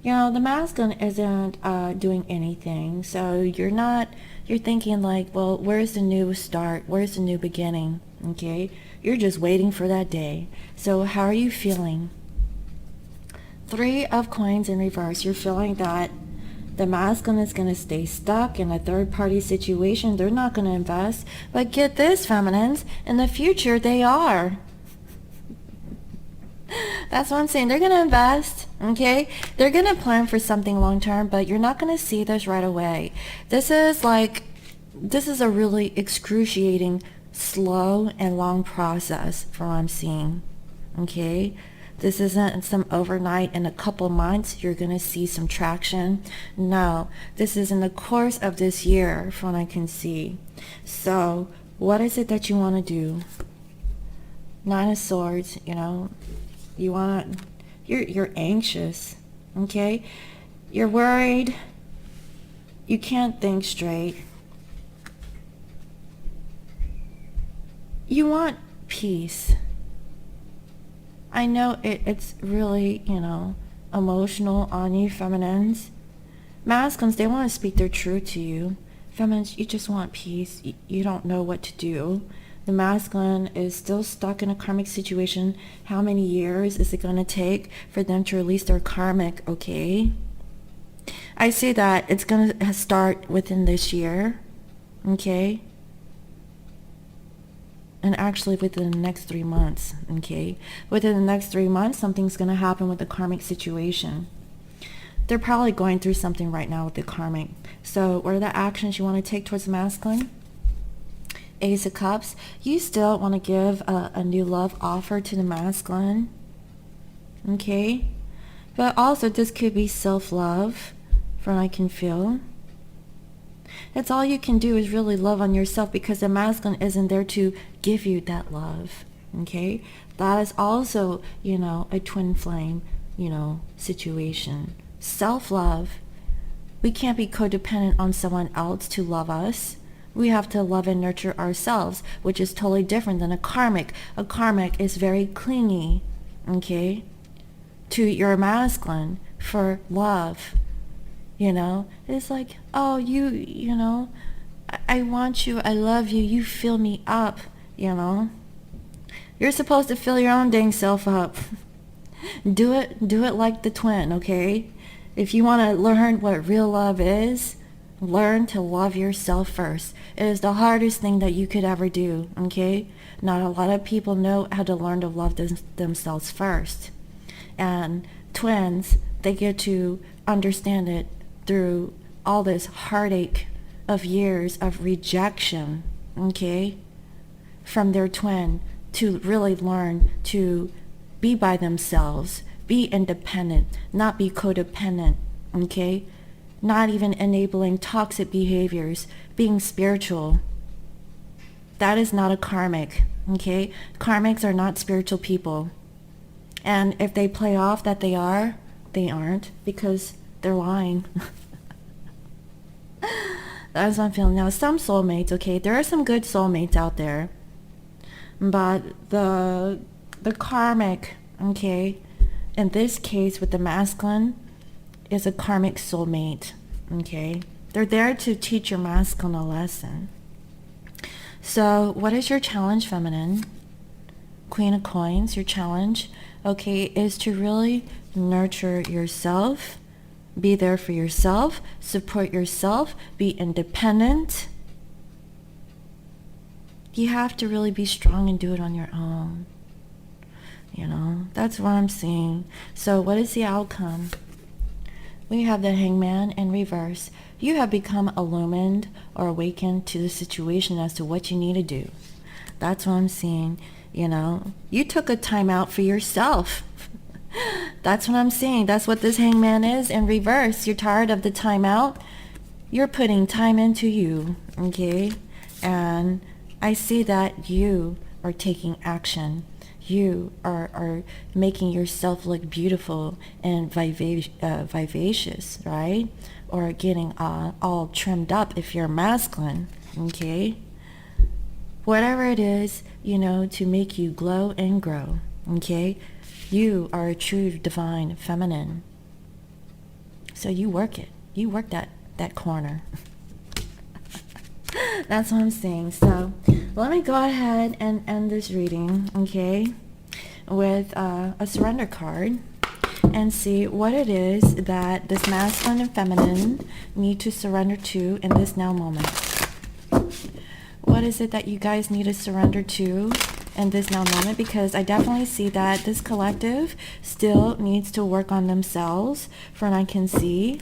the masculine isn't doing anything. So you're thinking like, well, where's the new start? Where's the new beginning? Okay. You're just waiting for that day. So how are you feeling? 3 of Coins in reverse. You're feeling that The masculine is going to stay stuck in a third-party situation. They're not going to invest. But get this, feminines, in the future, they are. That's what I'm saying. They're going to invest, okay? They're going to plan for something long-term, but you're not going to see this right away. This is a really excruciating, slow, and long process from what I'm seeing, okay? This isn't some overnight. In a couple months, you're going to see some traction. No, this is in the course of this year from what I can see. So, what is it that you want to do? Nine of Swords, you know, you're anxious, okay? You're worried. You can't think straight. You want peace. I know it's really, you know, emotional on you, feminines. Masculines, they want to speak their truth to you. Feminines, you just want peace. You don't know what to do. The masculine is still stuck in a karmic situation. How many years is it going to take for them to release their karmic, okay? I say that it's going to start within this year, okay? And actually within the next 3 months, okay? Within the next 3 months, something's going to happen with the karmic situation. They're probably going through something right now with the karmic. So what are the actions you want to take towards the masculine? Ace of Cups. You still want to give a new love offer to the masculine, okay? But also this could be self-love, from what I can feel. That's all you can do is really love on yourself, because the masculine isn't there to give you that love, okay? That is also, you know, a twin flame, you know, situation. Self-love. We can't be codependent on someone else to love us. We have to love and nurture ourselves, which is totally different than a karmic. A karmic is very clingy, okay, to your masculine for love. You know, it's like, oh, you know, I want you, I love you, you fill me up, you know. You're supposed to fill your own dang self up. Do it like the twin, okay? If you want to learn what real love is, learn to love yourself first. It is the hardest thing that you could ever do, okay? Not a lot of people know how to learn to love themselves first. And twins, they get to understand it through all this heartache of years of rejection, okay, from their twin, to really learn to be by themselves, be independent, not be codependent, okay, not even enabling toxic behaviors, being spiritual. That is not a karmic, okay? Karmics are not spiritual people. And if they play off that they are, they aren't, because they're lying. That's what I'm feeling now. Some soulmates, okay, there are some good soulmates out there, but the karmic, okay, in this case with the masculine, is a karmic soulmate, okay? They're there to teach your masculine a lesson. So what is your challenge, feminine? Queen of Coins, your challenge, okay, is to really nurture yourself, be there for yourself, support yourself, be independent. You have to really be strong and do it on your own. You know, that's what I'm seeing. So what is the outcome? We have the Hangman in reverse. You have become illumined or awakened to the situation as to what you need to do. That's what I'm seeing. You know, you took a time out for yourself. That's what I'm seeing. That's what this Hangman is in reverse. You're tired of the time out. You're putting time into you, okay? And I see that you are taking action. You are making yourself look beautiful and vivacious, right? Or getting all trimmed up if you're masculine, okay? Whatever it is, you know, to make you glow and grow, okay? You are a true divine feminine. So you work it. You work that corner. That's what I'm saying. So let me go ahead and end this reading, okay, with a surrender card. and see what it is that this masculine and feminine need to surrender to in this now moment. What is it that you guys need to surrender to in this now moment? Because I definitely see that this collective still needs to work on themselves, from what I can see.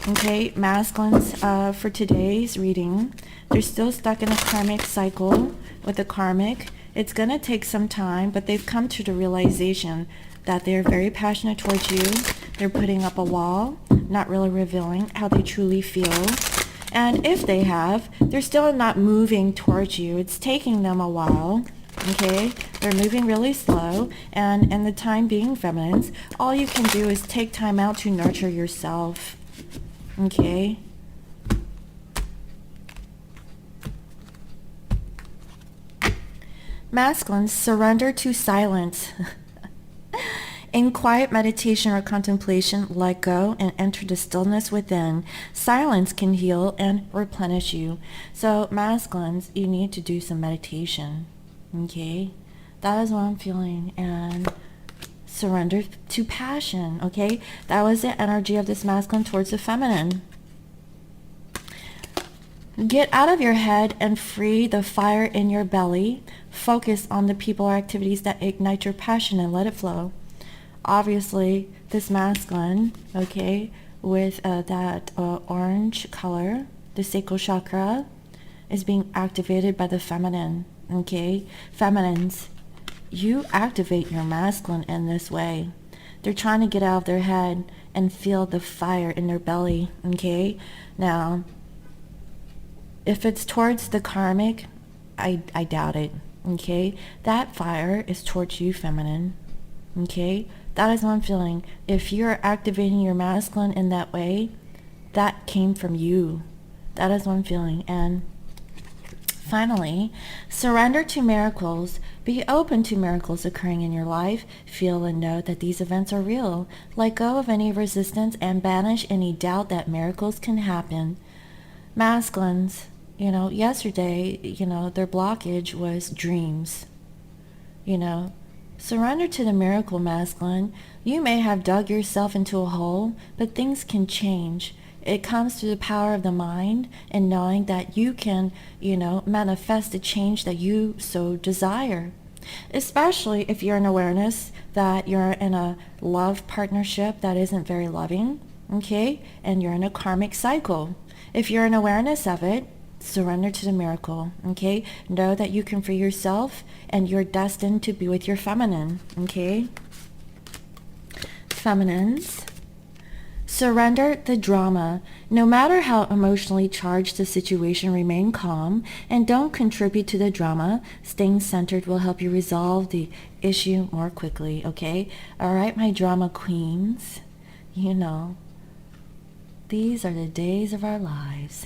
Okay, masculines, for today's reading, they're still stuck in a karmic cycle with the karmic. It's going to take some time, but they've come to the realization that they're very passionate towards you. They're putting up a wall, not really revealing how they truly feel. And if they have, they're still not moving towards you. It's taking them a while. Okay, they're moving really slow, and in the time being, feminines, all you can do is take time out to nurture yourself. Okay. Masculines, surrender to silence. In quiet meditation or contemplation, let go and enter the stillness within. Silence can heal and replenish you. So masculines, you need to do some meditation. Okay, that is what I'm feeling. And surrender to passion. Okay, that was the energy of this masculine towards the feminine. Get out of your head and free the fire in your belly. Focus on the people or activities that ignite your passion and let it flow. Obviously, this masculine, okay, with that orange color, the sacral chakra, is being activated by the feminine. Okay, feminines, you activate your masculine in this way. They're trying to get out of their head and feel the fire in their belly. Okay, now, if it's towards the karmic, I doubt it. Okay, that fire is towards you, feminine. Okay, that is what I'm feeling. If you're activating your masculine in that way, that came from you. That is what I'm feeling. And finally, surrender to miracles. Be open to miracles occurring in your life. Feel and know that these events are real. Let go of any resistance and banish any doubt that miracles can happen. Masculines, yesterday, their blockage was dreams. Surrender to the miracle, masculine. You may have dug yourself into a hole, but things can change. It comes through the power of the mind and knowing that you can, manifest the change that you so desire. Especially if you're in awareness that you're in a love partnership that isn't very loving, okay? And you're in a karmic cycle. If you're in awareness of it, surrender to the miracle, okay? Know that you can free yourself and you're destined to be with your feminine, okay? Feminines, surrender the drama. No matter how emotionally charged the situation, remain calm and don't contribute to the drama. Staying centered will help you resolve the issue more quickly, okay? All right, my drama queens, these are the days of our lives.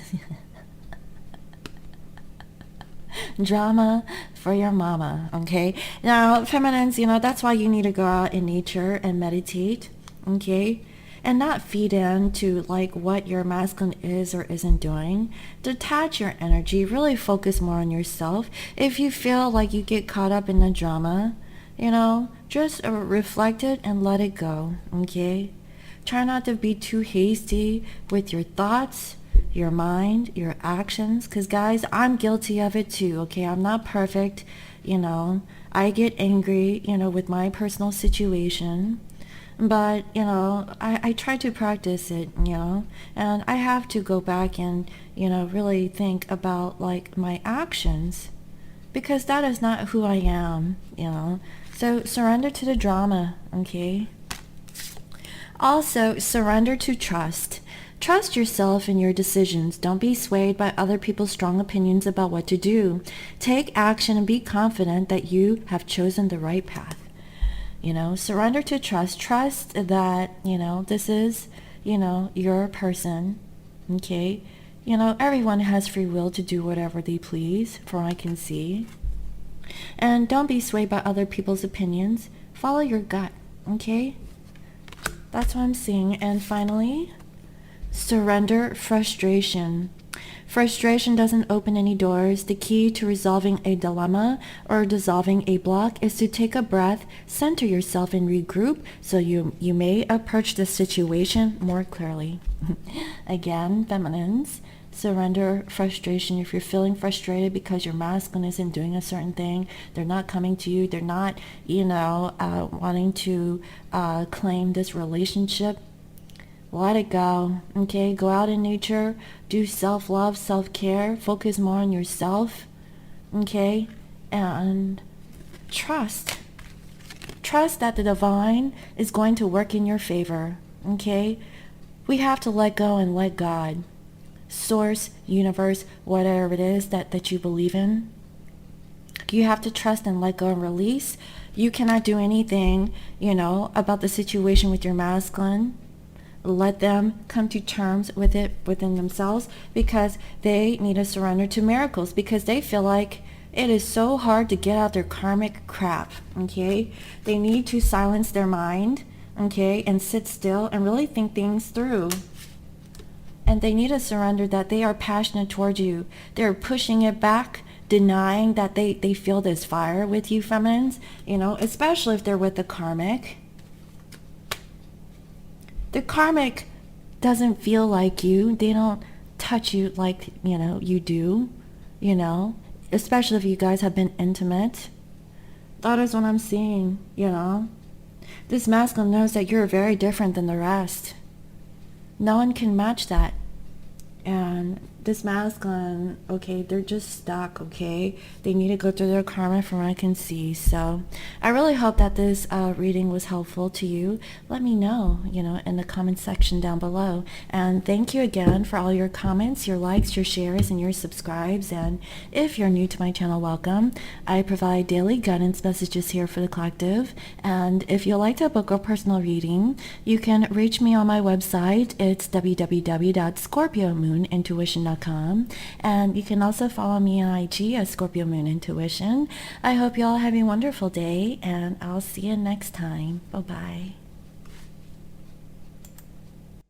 Drama for your mama, okay? Now, feminines, that's why you need to go out in nature and meditate, okay? And not feed in to what your masculine is or isn't doing. Detach your energy, really focus more on yourself. If you feel like you get caught up in the drama, just reflect it and let it go, okay? Try not to be too hasty with your thoughts, your mind, your actions, because guys, I'm guilty of it too, okay? I'm not perfect, I get angry, with my personal situation, but, I try to practice it, and I have to go back and, really think about, my actions, because that is not who I am, so surrender to the drama, okay? Also, surrender to trust. Trust yourself in your decisions. Don't be swayed by other people's strong opinions about what to do. Take action and be confident that you have chosen the right path. Surrender to trust. Trust that, this is, your person. Okay? Everyone has free will to do whatever they please, from what I can see. And don't be swayed by other people's opinions. Follow your gut. Okay? That's what I'm seeing. And finally, surrender frustration. Frustration doesn't open any doors. The key to resolving a dilemma or dissolving a block is to take a breath, center yourself, and regroup so you may approach the situation more clearly. Again, feminines, surrender frustration. If you're feeling frustrated because your masculine isn't doing a certain thing, they're not coming to you, they're not, wanting to claim this relationship, let it go. Okay, go out in nature, do self-love, self-care, focus more on yourself. Okay, and trust that the divine is going to work in your favor. Okay, we have to let go and let God, source, universe, whatever it is that you believe in. You have to trust and let go and release. You cannot do anything, about the situation with your masculine. Let them come to terms with it within themselves, because they need to surrender to miracles, because they feel like it is so hard to get out their karmic crap. Okay, they need to silence their mind, okay, and sit still and really think things through. And they need to surrender that they are passionate towards you. They're pushing it back, denying that they feel this fire with you, feminines, especially if they're with the karmic. The karmic doesn't feel like you. They don't touch you like, you do, especially if you guys have been intimate. That is what I'm seeing, This masculine knows that you're very different than the rest. No one can match that. And this masculine, okay, they're just stuck, okay? They need to go through their karma from what I can see. So I really hope that this reading was helpful to you. Let me know, in the comment section down below. And thank you again for all your comments, your likes, your shares, and your subscribes. And if you're new to my channel, welcome. I provide daily guidance messages here for the collective. And if you'd like to book a personal reading, you can reach me on my website. It's www.scorpiomoonintuition.com. And you can also follow me on IG as Scorpio Moon Intuition. I hope you all have a wonderful day, and I'll see you next time. Bye-bye.